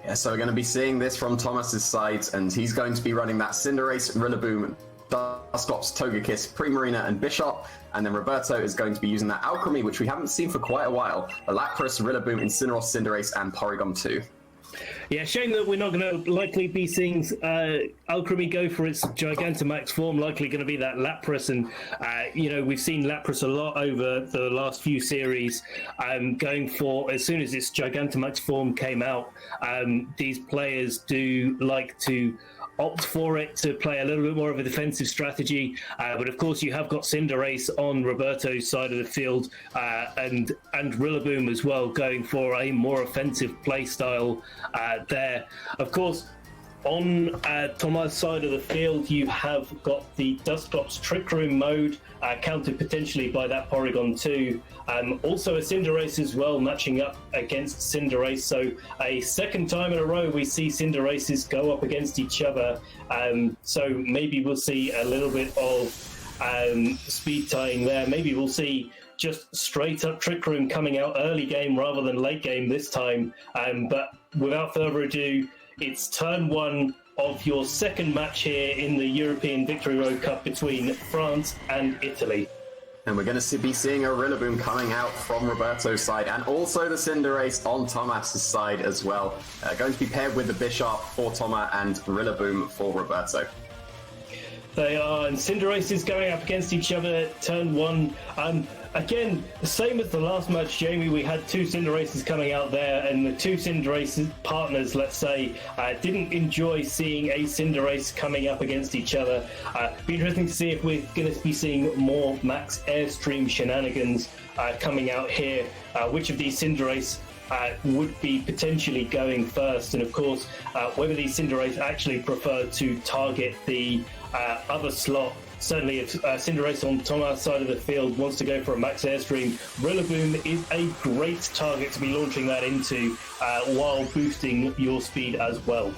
Yeah, so we're going to be seeing this from Thomas's side, and he's going to be running that Cinderace, Rillaboom, Dusclops, Togekiss, Primarina, and Bishop. And then Roberto is going to be using that Alchemy, which we haven't seen for quite a while. The Lapras, Rillaboom, Incineroar, Cinderace, and Porygon 2. Yeah, shame that we're not going to likely be seeing Alchemy go for its Gigantamax form, likely going to be that Lapras. And, we've seen Lapras a lot over the last few series, going for, as soon as its Gigantamax form came out, these players do like to opt for it to play a little bit more of a defensive strategy. But of course, you have got Cinderace on Roberto's side of the field, and Rillaboom as well, going for a more offensive play style there. Of course, on Thomas' side of the field, you have got the Dusclops Trick Room mode, countered potentially by that Porygon 2. Also a Cinderace as well, matching up against Cinderace. So a second time in a row we see Cinderaces go up against each other. So maybe we'll see a little bit of speed tying there. Maybe we'll see just straight up Trick Room coming out early game rather than late game this time. But without further ado, it's turn one of your second match here in the European Victory Road Cup between France and Italy. And we're going to be seeing a Rillaboom coming out from Roberto's side, and also the Cinderace on Thomas's side as well. Going to be paired with the Bishop for Thomas and Rillaboom for Roberto. They are, and Cinderace is going up against each other turn one. Again, the same as the last match, Jamie, we had two Cinderaces coming out there, and the two Cinderace partners, let's say, didn't enjoy seeing a Cinderace coming up against each other. Be interesting to see if we're going to be seeing more Max Airstream shenanigans coming out here. Which of these Cinderace would be potentially going first, and of course, whether these Cinderace actually prefer to target the other slot. Certainly, if Cinderace on Thomas' side of the field wants to go for a Max Airstream, Rillaboom is a great target to be launching that into while boosting your speed as well.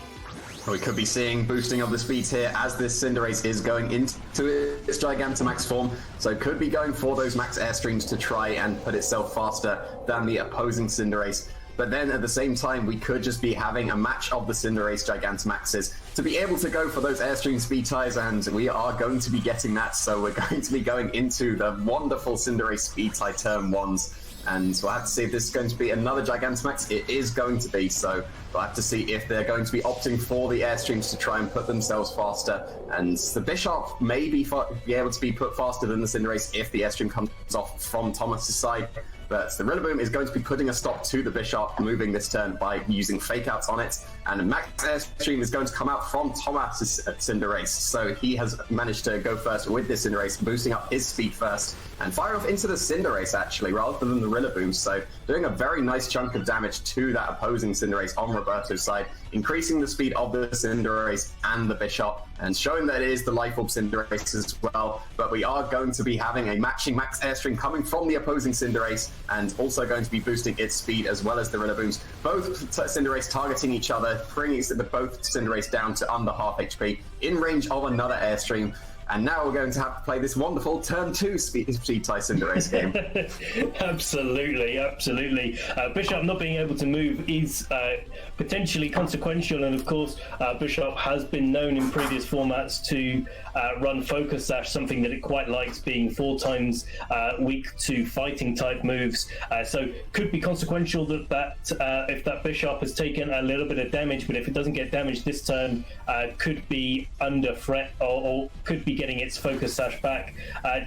We could be seeing boosting of the speeds here as this Cinderace is going into its Gigantamax form, so could be going for those Max Airstreams to try and put itself faster than the opposing Cinderace. But then at the same time, we could just be having a match of the Cinderace Gigantamaxes to be able to go for those Airstream speed ties, and we are going to be getting that. So we're going to be going into the wonderful Cinderace speed tie turn ones. And we'll have to see if this is going to be another Gigantamax. It is going to be, so we'll have to see if they're going to be opting for the Airstreams to try and put themselves faster. And the Bishop may be able to be put faster than the Cinderace if the Airstream comes off from Thomas's side. But the Rillaboom is going to be putting a stop to the Bishop, moving this turn by using Fake Outs on it. And Max Airstream is going to come out from Thomas's Cinderace. So he has managed to go first with this Cinderace, boosting up his speed first, and fire off into the Cinderace, actually, rather than the Rillaboom. So doing a very nice chunk of damage to that opposing Cinderace on Roberto's side, increasing the speed of the Cinderace and the Bishop, and showing that it is the Life Orb Cinderace as well. But we are going to be having a matching Max Airstream coming from the opposing Cinderace, and also going to be boosting its speed as well as the Rillaboom's. Both Cinderace targeting each other, bringing both Cinderace down to under half HP, in range of another Airstream. And now we're going to have to play this wonderful turn 2 speed tie Cinderace game. Absolutely. Bishop not being able to move is potentially consequential, and of course Bishop has been known in previous formats to run Focus Sash, something that it quite likes, being 4 times weak to fighting type moves. So could be consequential that if that Bishop has taken a little bit of damage, but if it doesn't get damaged this turn, could be under threat or could be getting its Focus Sash back.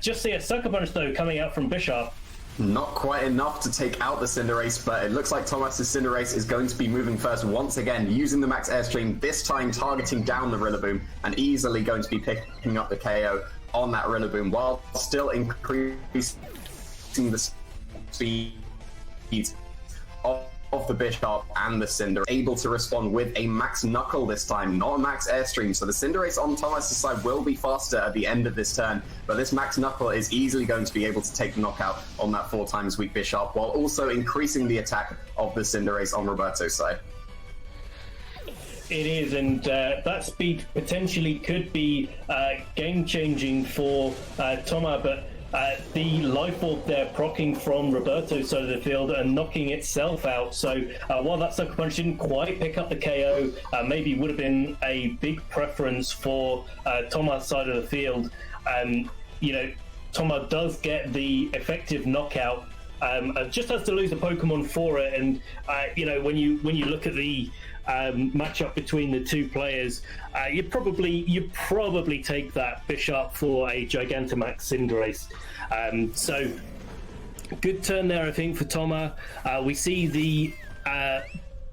Just see a Sucker Punch though coming out from Bishop. Not quite enough to take out the Cinderace, but it looks like Thomas's Cinderace is going to be moving first once again, using the Max Airstream, this time targeting down the Rillaboom, and easily going to be picking up the KO on that Rillaboom, while still increasing the speed of the Bishop and the Cinderace, able to respond with a Max Knuckle this time, not a Max Airstream. So the Cinderace on Thomas's side will be faster at the end of this turn, but this Max Knuckle is easily going to be able to take the knockout on that 4 times weak Bishop, while also increasing the attack of the Cinderace on Roberto's side. It is, and that speed potentially could be game-changing for Thomas, but the life orb there proccing from Roberto's side of the field and knocking itself out. So while that Sucker Punch didn't quite pick up the KO, maybe would have been a big preference for Thomas' side of the field. Thomas does get the effective knockout. Just has to lose a Pokemon for it, and when you look at the matchup between the two players, you probably take that Bishop for a Gigantamax Cinderace. So good turn there, I think, for Toma. We see the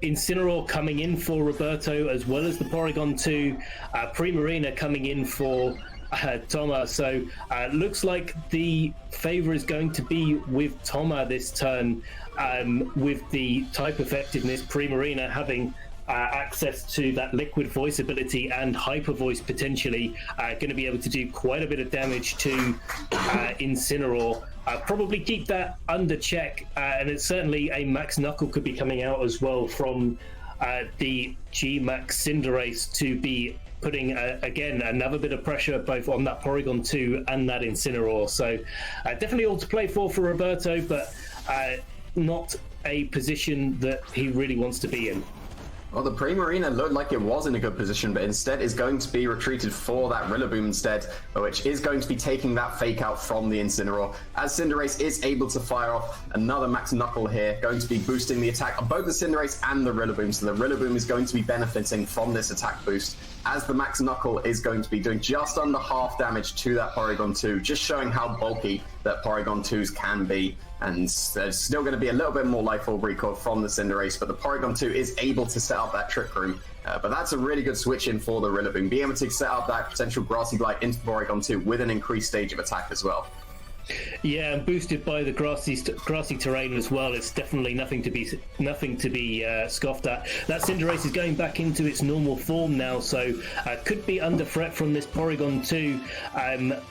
Incineroar coming in for Roberto, as well as the Porygon 2, Primarina coming in for Toma. So looks like the favor is going to be with Toma this turn, with the type effectiveness, Primarina having access to that liquid voice ability and hyper voice, potentially going to be able to do quite a bit of damage to Incineroar. Probably keep that under check, and it's certainly a Max Knuckle could be coming out as well from the G-Max Cinderace to be putting, again, another bit of pressure both on that Porygon 2 and that Incineroar. So definitely all to play for Roberto, but not a position that he really wants to be in. Well, the Primarina looked like it was in a good position, but instead is going to be retreated for that Rillaboom instead, which is going to be taking that fake out from the Incineroar. As Cinderace is able to fire off another Max Knuckle here, going to be boosting the attack of both the Cinderace and the Rillaboom. So the Rillaboom is going to be benefiting from this attack boost, as the Max Knuckle is going to be doing just under half damage to that Porygon 2, just showing how bulky that Porygon 2s can be. And there's still going to be a little bit more Life Orb recoil from the Cinderace, but the Porygon 2 is able to set up that Trick Room. But that's a really good switch in for the Rillaboom, being able to set up that potential Grassy Glide into the Porygon 2 with an increased stage of attack as well. Yeah, and boosted by the grassy terrain as well. It's definitely nothing to be scoffed at. That Cinderace is going back into its normal form now, so could be under threat from this Porygon 2,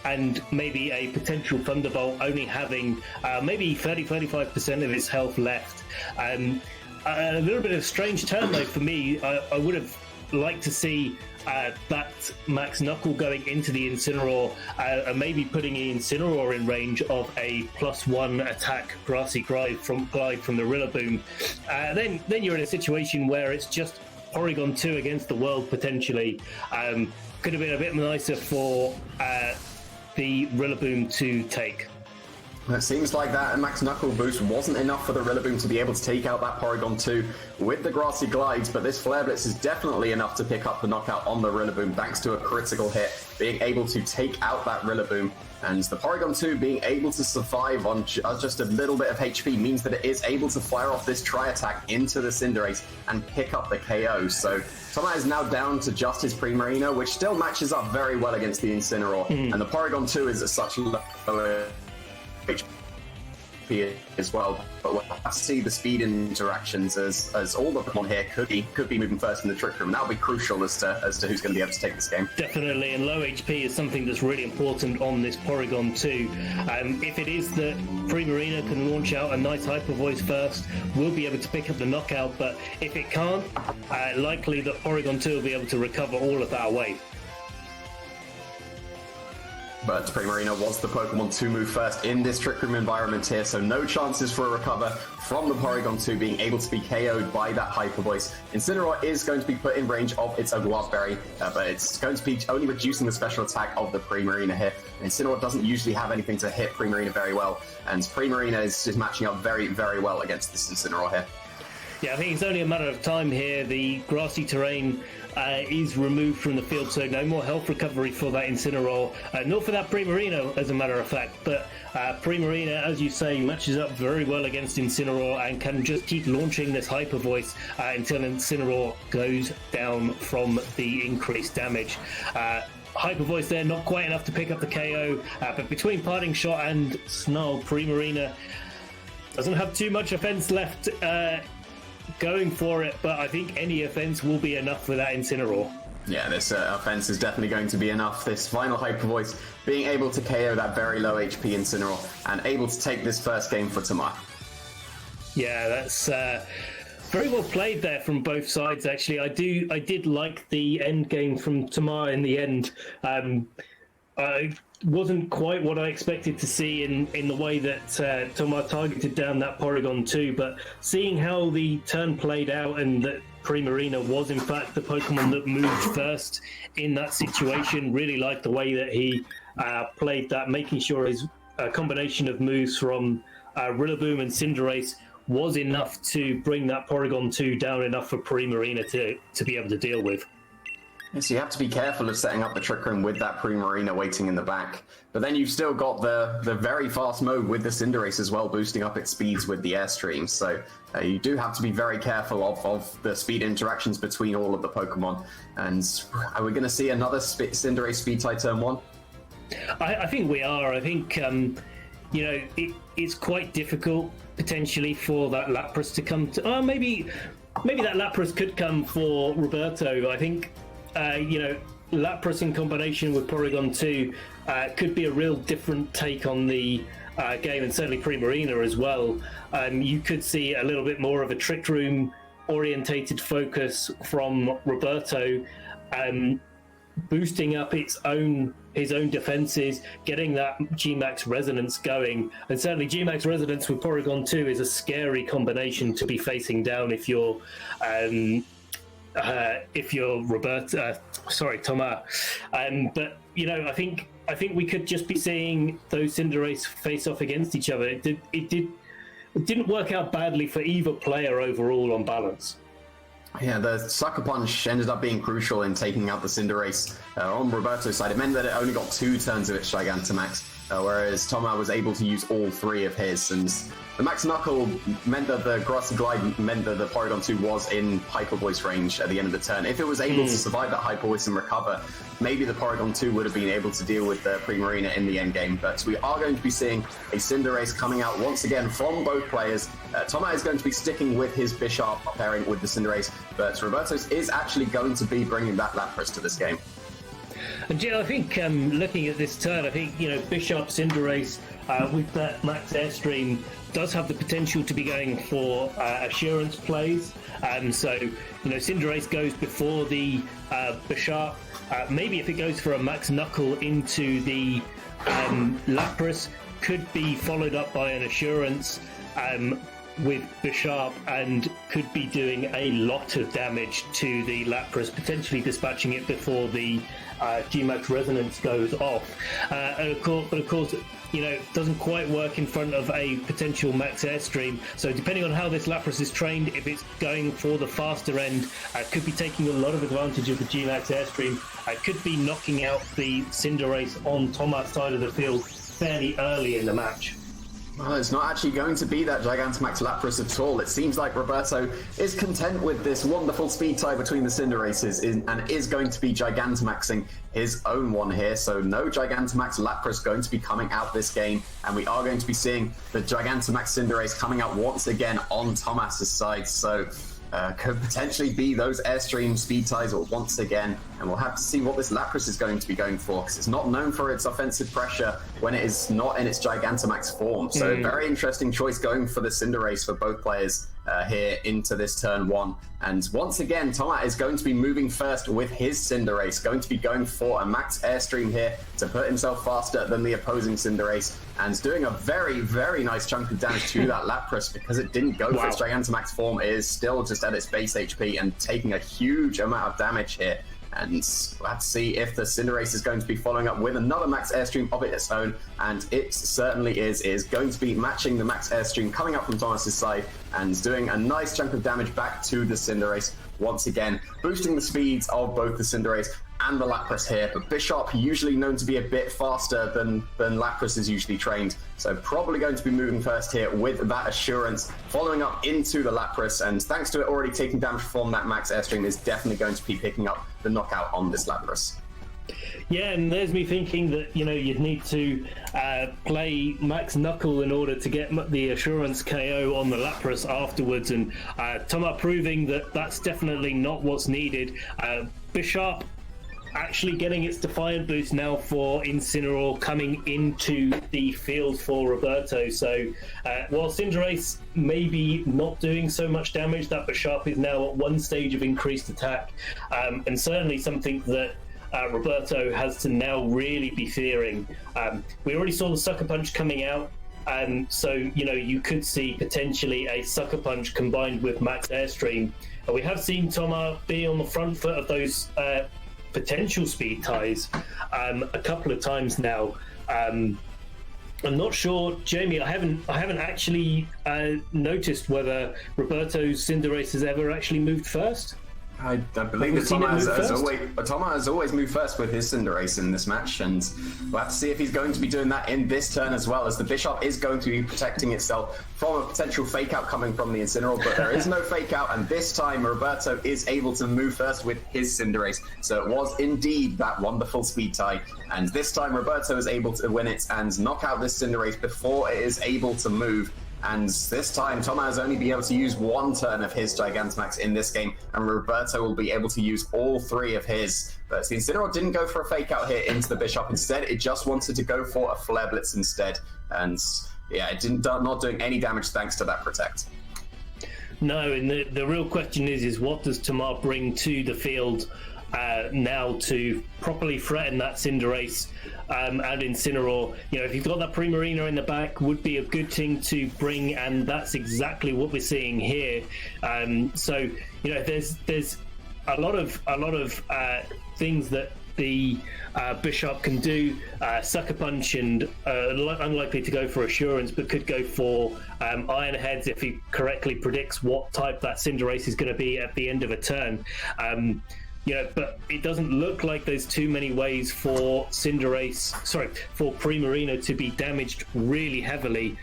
and maybe a potential Thunderbolt only having maybe 30-35% of its health left. A little bit of a strange turn though for me. I would have liked to see that Max Knuckle going into the Incineroar, and maybe putting the Incineroar in range of a +1 attack Grassy Glide from the Rillaboom. Then you're in a situation where it's just Porygon 2 against the world potentially. Could have been a bit nicer for the Rillaboom to take. It seems like that Max Knuckle boost wasn't enough for the Rillaboom to be able to take out that Porygon 2 with the Grassy Glides, but this Flare Blitz is definitely enough to pick up the knockout on the Rillaboom thanks to a critical hit, being able to take out that Rillaboom. And the Porygon 2 being able to survive on just a little bit of HP means that it is able to fire off this Tri-Attack into the Cinderace and pick up the KO. So Toma is now down to just his Primarina, which still matches up very well against the Incineroar. And the Porygon 2 is at such low HP as well, but we'll have to see the speed interactions as all the Pokemon here could be moving first in the Trick Room, and that'll be crucial as to who's going to be able to take this game. Definitely, and low HP is something that's really important on this Porygon 2. If it is that Primarina can launch out a nice Hyper Voice first, we'll be able to pick up the knockout, but if it can't, likely that Porygon 2 will be able to recover all of that away. But Primarina was the Pokemon to move first in this Trick Room environment here, so no chances for a recover from the Porygon 2 being able to be KO'd by that Hyper Voice. Incineroar is going to be put in range of its Oguard Berry, but it's going to be only reducing the special attack of the Primarina here. Incineroar doesn't usually have anything to hit Primarina very well, and Primarina is matching up very, very well against this Incineroar here. Yeah, I think it's only a matter of time here. The grassy terrain is removed from the field, so no more health recovery for that Incineroar, nor for that Primarina, as a matter of fact. But Primarina, as you say, matches up very well against Incineroar and can just keep launching this Hyper Voice until Incineroar goes down from the increased damage. Hyper Voice there, not quite enough to pick up the KO, but between Parting Shot and Snarl, Primarina doesn't have too much offense left going for it, but I think any offense will be enough for that Incineroar. Yeah, this offense is definitely going to be enough. This final Hyper Voice being able to KO that very low HP Incineroar and able to take this first game for Toma. Yeah, that's very well played there from both sides, actually. I did like the end game from Toma in the end. wasn't quite what I expected to see in the way that Thomas targeted down that Porygon 2, but seeing how the turn played out and that Primarina was in fact the Pokemon that moved first in that situation, really liked the way that he played that, making sure his combination of moves from Rillaboom and Cinderace was enough to bring that Porygon 2 down enough for Primarina to be able to deal with. So you have to be careful of setting up the Trick Room with that Primarina waiting in the back. But then you've still got the very fast mode with the Cinderace as well, boosting up its speeds with the Airstream. So you do have to be very careful of the speed interactions between all of the Pokemon. And are we going to see another Cinderace Speed type turn 1? I think we are. I think, it's quite difficult potentially for that Lapras to come to... Oh, maybe that Lapras could come for Roberto. I think... Lapras in combination with Porygon 2 could be a real different take on the game, and certainly Primarina as well. You could see a little bit more of a Trick Room orientated focus from Roberto, boosting up his own defenses, getting that G-Max Resonance going. And certainly G-Max Resonance with Porygon 2 is a scary combination to be facing down if you're Thomas. But I think we could just be seeing those Cinderace face off against each other. It didn't work out badly for either player overall on balance. Yeah, the Sucker Punch ended up being crucial in taking out the Cinderace. On Roberto's side, it meant that it only got 2 turns of its Gigantamax, whereas Thomas was able to use all 3 of his. And the Max Knuckle meant that the Grassy Glide meant that the Porygon 2 was in Hyper Voice range at the end of the turn. If it was able to survive that Hyper Voice and recover, maybe the Porygon 2 would have been able to deal with the Primarina in the end game. But we are going to be seeing a Cinderace coming out once again from both players. Thomas is going to be sticking with his Bisharp pairing with the Cinderace, but Roberto is actually going to be bringing that Lapras to this game. And I think looking at this turn, I think Bisharp Cinderace with that Max Airstream does have the potential to be going for assurance plays. So Cinderace goes before the Bisharp. Maybe if it goes for a Max Knuckle into the Lapras, could be followed up by an assurance with Bisharp and could be doing a lot of damage to the Lapras, potentially dispatching it before the G-Max Resonance goes off. But of course, doesn't quite work in front of a potential Max Airstream. So depending on how this Lapras is trained, if it's going for the faster end, could be taking a lot of advantage of the G-Max Airstream. Could be knocking out the Cinderace on Thomas' side of the field fairly early in the match. Well, it's not actually going to be that Gigantamax Lapras at all. It seems like Roberto is content with this wonderful speed tie between the Cinderaces and is going to be Gigantamaxing his own one here. So no Gigantamax Lapras going to be coming out this game, and we are going to be seeing the Gigantamax Cinderace coming out once again on Thomas's side. So could potentially be those Airstream speed ties once again, and we'll have to see what this Lapras is going to be going for, because it's not known for its offensive pressure when it is not in its Gigantamax form. So very interesting choice going for the Cinderace for both players here into this turn 1. And once again, Thomas is going to be moving first with his Cinderace, going to be going for a Max Airstream here to put himself faster than the opposing Cinderace, and doing a very, very nice chunk of damage to that Lapras, because it didn't go for its Gigantamax form. It is still just at its base HP and taking a huge amount of damage here. And we'll have to see if the Cinderace is going to be following up with another Max Airstream of its own, and it certainly is. It is going to be matching the Max Airstream coming up from Thomas's side and doing a nice chunk of damage back to the Cinderace once again, boosting the speeds of both the Cinderace and the Lapras here. But Bisharp, usually known to be a bit faster than Lapras is usually trained, so probably going to be moving first here with that assurance, following up into the Lapras, and thanks to it already taking damage from that Max Airstream, is definitely going to be picking up the knockout on this Lapras. Yeah, and there's me thinking that you'd need to play Max Knuckle in order to get the assurance KO on the Lapras afterwards, and Thomas proving that that's definitely not what's needed. Bisharp actually getting its Defiant boost now for Incineroar coming into the field for Roberto. So while Cinderace maybe not doing so much damage, that Bisharp is now at 1 stage of increased attack, and certainly something that Roberto has to now really be fearing. We already saw the Sucker Punch coming out, so you could see potentially a Sucker Punch combined with Max Airstream. We have seen Thomas be on the front foot of those potential speed ties a couple of times now. I'm not sure, Jamie. I haven't actually noticed whether Roberto's Cinderace has ever actually moved first. I believe that Thomas has always moved first with his Cinderace in this match, and we'll have to see if he's going to be doing that in this turn as well, as the Bishop is going to be protecting itself from a potential fake out coming from the Incineroar, but there is no fake out, and this time Roberto is able to move first with his Cinderace. So it was indeed that wonderful speed tie, and this time Roberto is able to win it and knock out this Cinderace before it is able to move. And this time, Thomas has only been able to use one turn of his Gigantamax in this game, and Roberto will be able to use all three of his. But the Incineroar didn't go for a fake out here into the Bishop. Instead, it just wanted to go for a Flare Blitz instead. And yeah, it not doing any damage thanks to that Protect. No, and the real question is what does Thomas bring to the field now to properly threaten that Cinderace and Incineroar? If you've got that Primarina in the back, would be a good thing to bring, and that's exactly what we're seeing here. So there's a lot of things that the Bishop can do. Sucker Punch and unlikely to go for Assurance, but could go for Iron Heads if he correctly predicts what type that Cinderace is going to be at the end of a turn. But it doesn't look like there's too many ways for Primarina to be damaged really heavily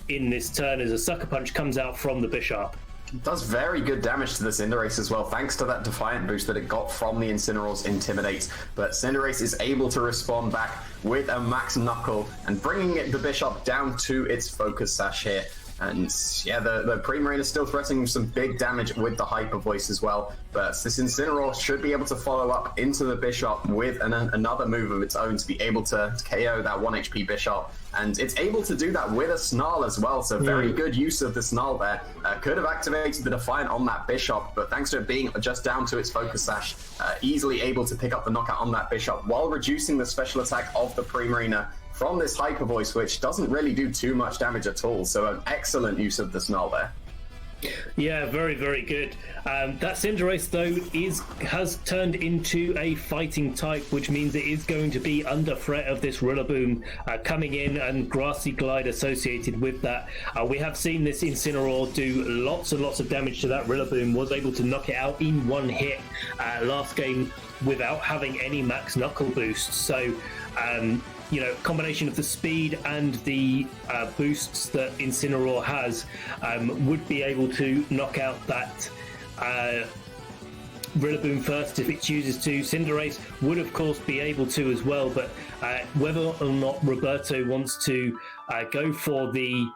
in this turn, as a Sucker Punch comes out from the Bishop. It does very good damage to the Cinderace as well, thanks to that Defiant boost that it got from the Incineroar's Intimidate. But Cinderace is able to respond back with a Max Knuckle and bringing the Bishop down to its Focus Sash here. And yeah, the Primarina is still threatening some big damage with the Hyper Voice as well. But this Incineroar should be able to follow up into the Bishop with another move of its own to be able to KO that 1 HP Bishop. And it's able to do that with a Snarl as well, so very good use of the Snarl there. Could have activated the Defiant on that Bishop, but thanks to it being just down to its Focus Sash, easily able to pick up the knockout on that Bishop while reducing the special attack of the Primarina from this Hyper Voice, which doesn't really do too much damage at all. So an excellent use of the Snarl there. Yeah, very, very good. That Cinderace, though, has turned into a fighting type, which means it is going to be under threat of this Rillaboom coming in and Grassy Glide associated with that. We have seen this Incineroar do lots and lots of damage to that Rillaboom, was able to knock it out in one hit last game without having any Max Knuckle boost. So, combination of the speed and the boosts that Incineroar has would be able to knock out that Rillaboom first if it chooses to. Cinderace would of course be able to as well, but whether or not Roberto wants to go for the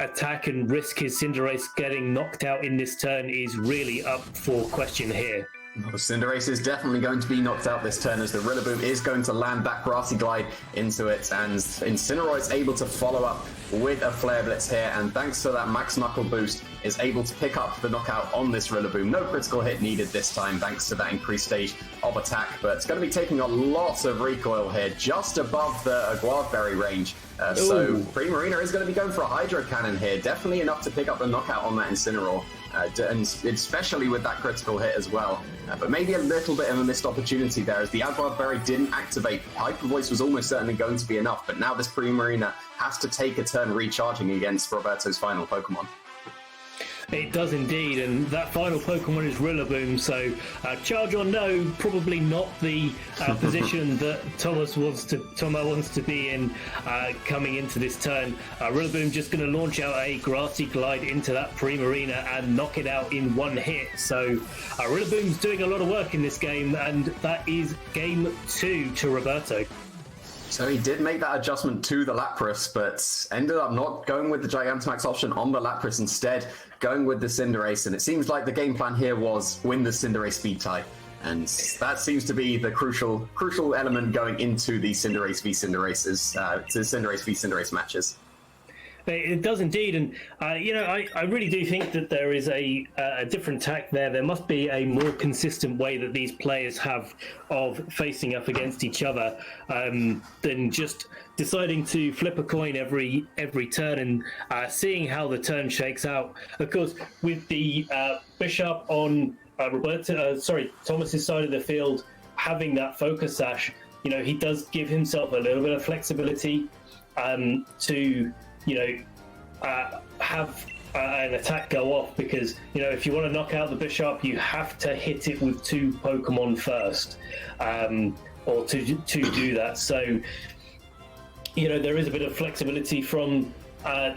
attack and risk his Cinderace getting knocked out in this turn is really up for question here. Well, the Cinderace is definitely going to be knocked out this turn, as the Rillaboom is going to land that Grassy Glide into it, and Incineroar is able to follow up with a Flare Blitz here, and thanks to that Max Knuckle boost, is able to pick up the knockout on this Rillaboom. No critical hit needed this time, thanks to that increased stage of attack, but it's going to be taking a lot of recoil here, just above the Aguardberry range. So Primarina is going to be going for a Hydro Cannon here, definitely enough to pick up the knockout on that Incineroar. And especially with that critical hit as well. But maybe a little bit of a missed opportunity there, as the Aguardberry didn't activate. Hyper Voice was almost certainly going to be enough, but now this Primarina has to take a turn recharging against Roberto's final Pokemon. It does indeed, and that final Pokemon is Rillaboom, so charge or no, probably not the position that Thomas wants to be in coming into this turn. Rillaboom just going to launch out a Grassy Glide into that Primarina and knock it out in one hit. So Rillaboom's doing a lot of work in this game, and that is game 2 to Roberto. So he did make that adjustment to the Lapras, but ended up not going with the Gigantamax option on the Lapras, instead going with the Cinderace. And it seems like the game plan here was win the Cinderace speed tie. And that seems to be the crucial element going into the Cinderace v Cinderace matches. It does indeed, and I really do think that there is a different tack there. There must be a more consistent way that these players have of facing up against each other than just deciding to flip a coin every turn and seeing how the turn shakes out. Of course, with the bishop on Thomas's side of the field having that focus sash, he does give himself a little bit of flexibility to have an attack go off, because if you want to knock out the bishop, you have to hit it with 2 Pokemon first, or to do that. So there is a bit of flexibility from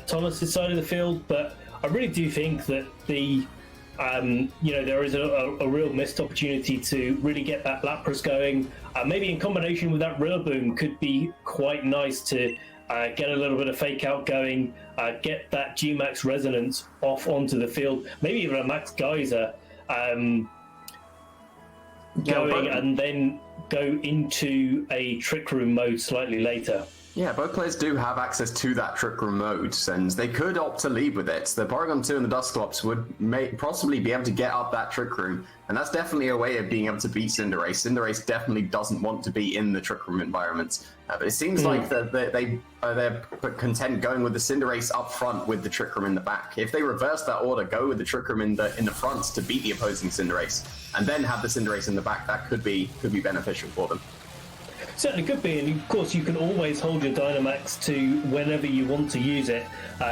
Thomas's side of the field, but I really do think that there is a real missed opportunity to really get that Lapras going. Maybe in combination with that Rillaboom could be quite nice to get a little bit of fake out going, get that G-Max Resonance off onto the field, maybe even a Max Geyser going, and then go into a Trick Room mode slightly later. Yeah, both players do have access to that Trick Room mode, and they could opt to lead with it. The Porygon 2 and the Dusclops would possibly be able to get up that Trick Room, and that's definitely a way of being able to beat Cinderace. Cinderace definitely doesn't want to be in the Trick Room environment, but it seems like they're content going with the Cinderace up front with the Trick Room in the back. If they reverse that order, go with the Trick Room in the front to beat the opposing Cinderace, and then have the Cinderace in the back, that could be beneficial for them. Certainly could be, and of course you can always hold your Dynamax to whenever you want to use it.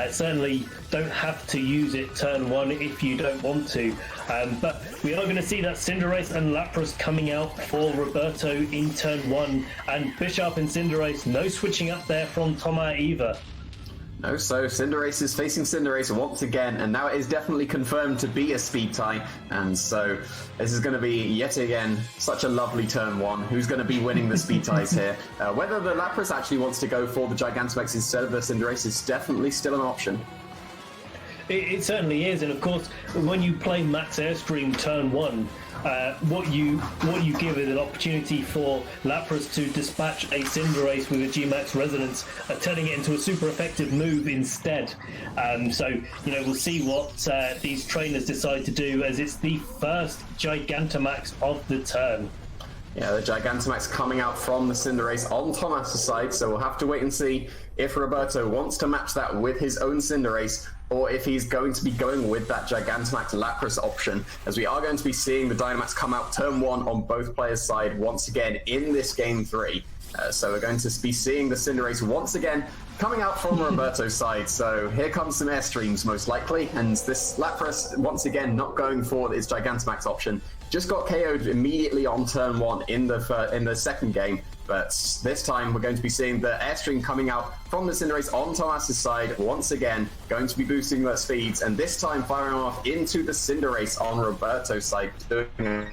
Certainly don't have to use it turn 1 if you don't want to. But we are going to see that Cinderace and Lapras coming out for Roberto in turn 1, and Bishop and Cinderace, no switching up there from Toma either. No, so Cinderace is facing Cinderace once again, and now it is definitely confirmed to be a speed tie, and so this is going to be, yet again, such a lovely turn 1. Who's going to be winning the speed ties here? Whether the Lapras actually wants to go for the Gigantamax instead of the Cinderace is definitely still an option. It certainly is, and of course, when you play Max Airstream turn 1, what you give is an opportunity for Lapras to dispatch a Cinderace with a G-Max Resonance, turning it into a super effective move instead. So, we'll see what these trainers decide to do, as it's the first Gigantamax of the turn. Yeah, the Gigantamax coming out from the Cinderace on Thomas' side, so we'll have to wait and see if Roberto wants to match that with his own Cinderace, or if he's going to be going with that Gigantamax Lapras option, as we are going to be seeing the Dynamax come out turn 1 on both players' side once again in this Game 3. So we're going to be seeing the Cinderace once again coming out from Roberto's side. So here comes some Airstreams most likely, and this Lapras once again not going for its Gigantamax option. Just got KO'd immediately on turn 1 in the second game, but this time we're going to be seeing the Airstream coming out from the Cinderace on Thomas's side once again, going to be boosting their speeds, and this time firing off into the Cinderace on Roberto's side, doing a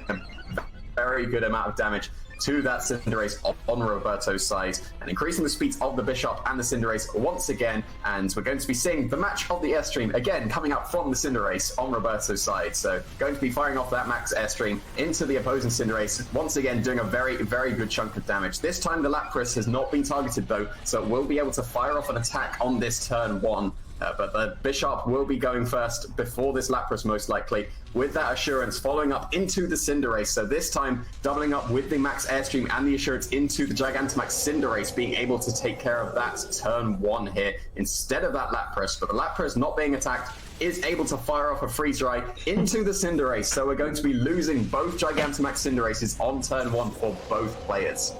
very good amount of damage to that Cinderace on Roberto's side, and increasing the speeds of the Bishop and the Cinderace once again. And we're going to be seeing the match of the Airstream again coming up from the Cinderace on Roberto's side. So going to be firing off that Max Airstream into the opposing Cinderace, once again doing a very, very good chunk of damage. This time the Lapras has not been targeted though, so it will be able to fire off an attack on this turn 1. But the Bishop will be going first before this Lapras most likely, with that Assurance following up into the Cinderace. So this time doubling up with the Max Airstream and the Assurance into the Gigantamax Cinderace, being able to take care of that turn 1 here instead of that Lapras. But the Lapras not being attacked is able to fire off a Freeze Dry into the Cinderace. So we're going to be losing both Gigantamax Cinderaces on turn 1 for both players.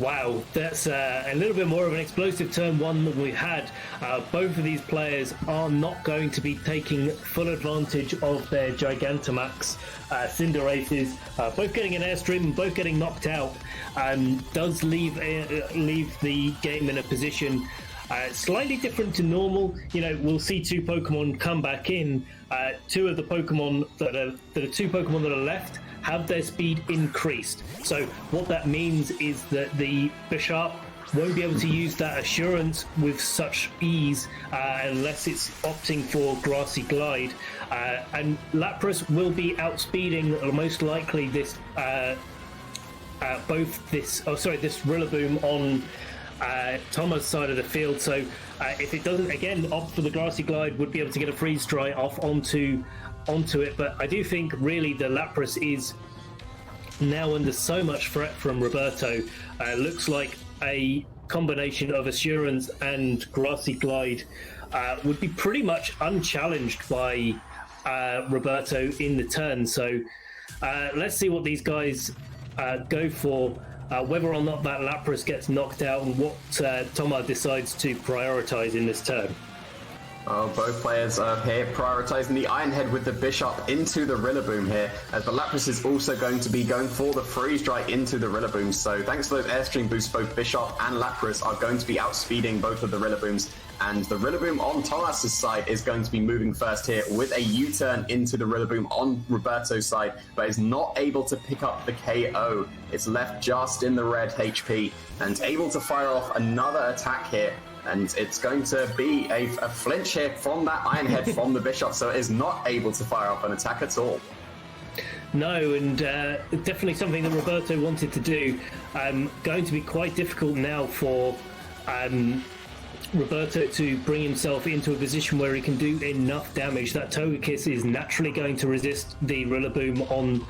Wow, that's a little bit more of an explosive turn 1 than we had. Both of these players are not going to be taking full advantage of their Gigantamax Cinderaces. Both getting an Airstream and both getting knocked out does leave the game in a position slightly different to normal. We'll see 2 Pokemon come back in. 2 of the Pokemon that are 2 Pokemon that are left have their speed increased. So what that means is that the Bishop won't be able to use that Assurance with such ease unless it's opting for Grassy Glide. And Lapras will be outspeeding most likely this Rillaboom Thomas' side of the field. So if it doesn't, again, opt for the Grassy Glide, would be able to get a freeze dry off onto it. But I do think really the Lapras is now under so much threat from Roberto. Looks like a combination of Assurance and Grassy Glide would be pretty much unchallenged by Roberto in the turn. So let's see what these guys go for, whether or not that Lapras gets knocked out, and what Thomas decides to prioritize in this turn. Both players are here prioritizing the Iron Head with the Bishop into the Rillaboom here, as the Lapras is also going to be going for the Freeze Dry into the Rillaboom. So thanks to those Airstream boosts, both Bishop and Lapras are going to be outspeeding both of the Rillabooms. And the Rillaboom on Thomas's side is going to be moving first here with a U-turn into the Rillaboom on Roberto's side, but is not able to pick up the KO. It's left just in the red HP and able to fire off another attack here. And it's going to be a flinch here from that Iron Head from the Bishop, so it is not able to fire off an attack at all. No, and definitely something that Roberto wanted to do. Going to be quite difficult now for Roberto to bring himself into a position where he can do enough damage. That Togekiss is naturally going to resist the Rillaboom on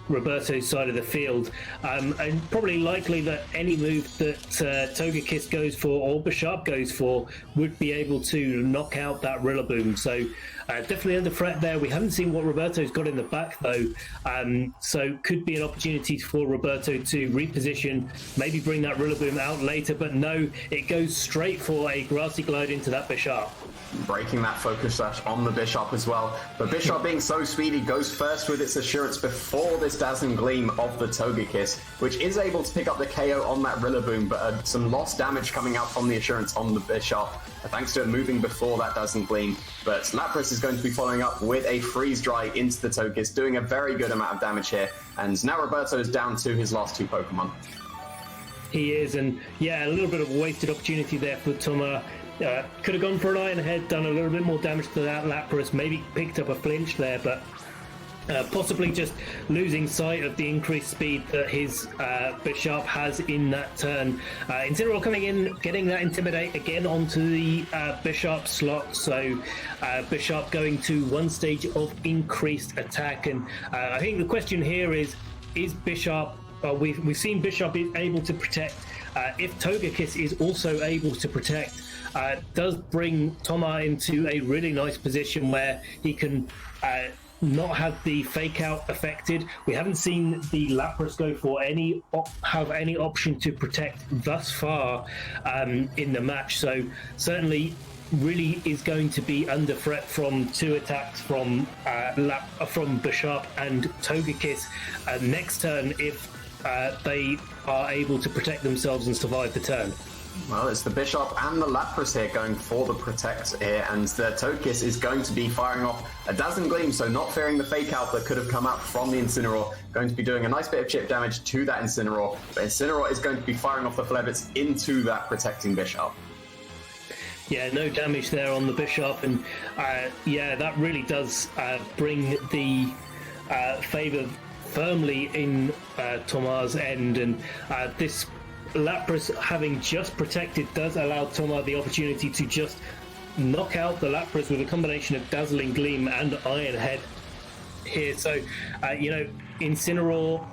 Roberto's side of the field, and probably likely that any move that Togekiss goes for or Bishop goes for would be able to knock out that Rillaboom. So definitely under threat there. We haven't seen what Roberto's got in the back though, so could be an opportunity for Roberto to reposition, maybe bring that Rillaboom out later, but no, it goes straight for a Grassy Glide into that Bishop. Breaking that Focus Sash on the Bishop as well. But Bishop being so speedy goes first with its Assurance before this Dazzling Gleam of the Togekiss, which is able to pick up the KO on that Rillaboom, but some lost damage coming out from the Assurance on the Bishop, thanks to it moving before that Dazzling Gleam. But Lapras is going to be following up with a Freeze Dry into the Togekiss, doing a very good amount of damage here. And now Roberto is down to his last two Pokemon. He is, and yeah, a little bit of a wasted opportunity there for Thomas. Could have gone for an Iron Head, done a little bit more damage to that Lapras, maybe picked up a flinch there, but possibly just losing sight of the increased speed that his Bishop has in that turn. Incineroar coming in, getting that Intimidate again onto the Bishop slot, so Bishop going to one stage of increased attack. And I think the question here is Bishop, we've seen Bishop is able to protect, if Togekiss is also able to protect, does bring Thomas into a really nice position where he can not have the fake out affected. We haven't seen the Lapras go for any option to protect thus far in the match, so certainly really is going to be under threat from two attacks from Bishop and Togekiss next turn if they are able to protect themselves and survive the turn. Well, it's the Bishop and the Lapras here going for the Protect here, and the Togekiss is going to be firing off a Dazzling Gleam, so not fearing the fake out that could have come out from the Incineroar, going to be doing a nice bit of chip damage to that Incineroar, but Incineroar is going to be firing off the Flare Blitz into that protecting Bishop. Yeah, no damage there on the Bishop, and yeah, that really does bring the favour firmly in Thomas' end, and this Lapras having just protected does allow Thomas the opportunity to just knock out the Lapras with a combination of Dazzling Gleam and Iron Head here. So, Incineroar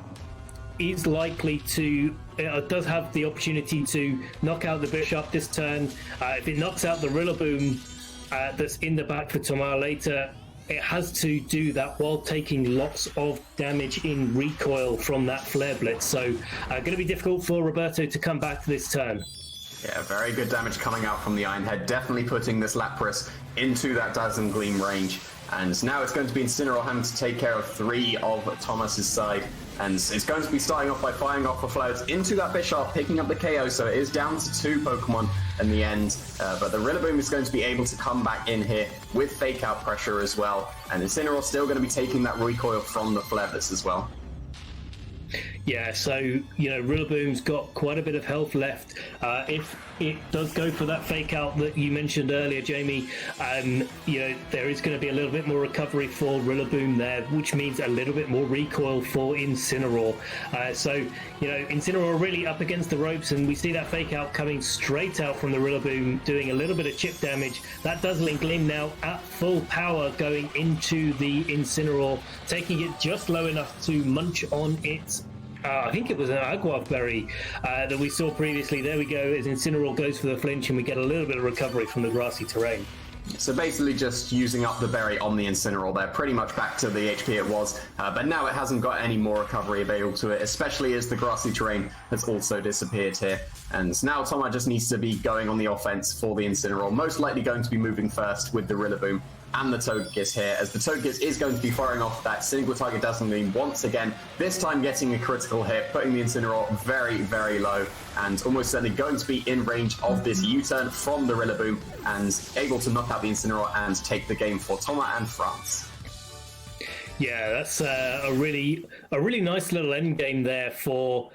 is likely to, does have the opportunity to knock out the Bishop this turn. If it knocks out the Rillaboom that's in the back for Thomas later, it has to do that while taking lots of damage in recoil from that Flare Blitz. So going to be difficult for Roberto to come back this turn. Yeah, very good damage coming out from the Iron Head, definitely putting this Lapras into that Dazzling Gleam range. And now it's going to be Incineroar having to take care of three of Thomas's side. And it's going to be starting off by firing off the Flowers into that Bishop, picking up the KO, so it is down to two Pokemon in the end. But the Rillaboom is going to be able to come back in here with fake out pressure as well. And Incineroar still going to be taking that recoil from the Flare Blitz as well. Yeah, so, Rillaboom's got quite a bit of health left. If it does go for that fake out that you mentioned earlier, Jamie, there is going to be a little bit more recovery for Rillaboom there, which means a little bit more recoil for Incineroar. Incineroar really up against the ropes, and we see that fake out coming straight out from the Rillaboom, doing a little bit of chip damage. That Dazzling Gleam now at full power going into the Incineroar, taking it just low enough to munch on its I think it was an Aguav berry that we saw previously. There we go, as Incineroar goes for the flinch, and we get a little bit of recovery from the grassy terrain. So basically just using up the berry on the Incineroar there, pretty much back to the HP it was, but now it hasn't got any more recovery available to it, especially as the grassy terrain has also disappeared here. And now Toma just needs to be going on the offense for the Incineroar, most likely going to be moving first with the Rillaboom and the Togekiss here, as the Togekiss is going to be firing off that single target Dazzling Gleam once again, this time getting a critical hit, putting the Incineroar very, very low, and almost certainly going to be in range of this U-turn from the Rillaboom, and able to knock out the Incineroar and take the game for Toma and France. Yeah, that's a really nice little end game there for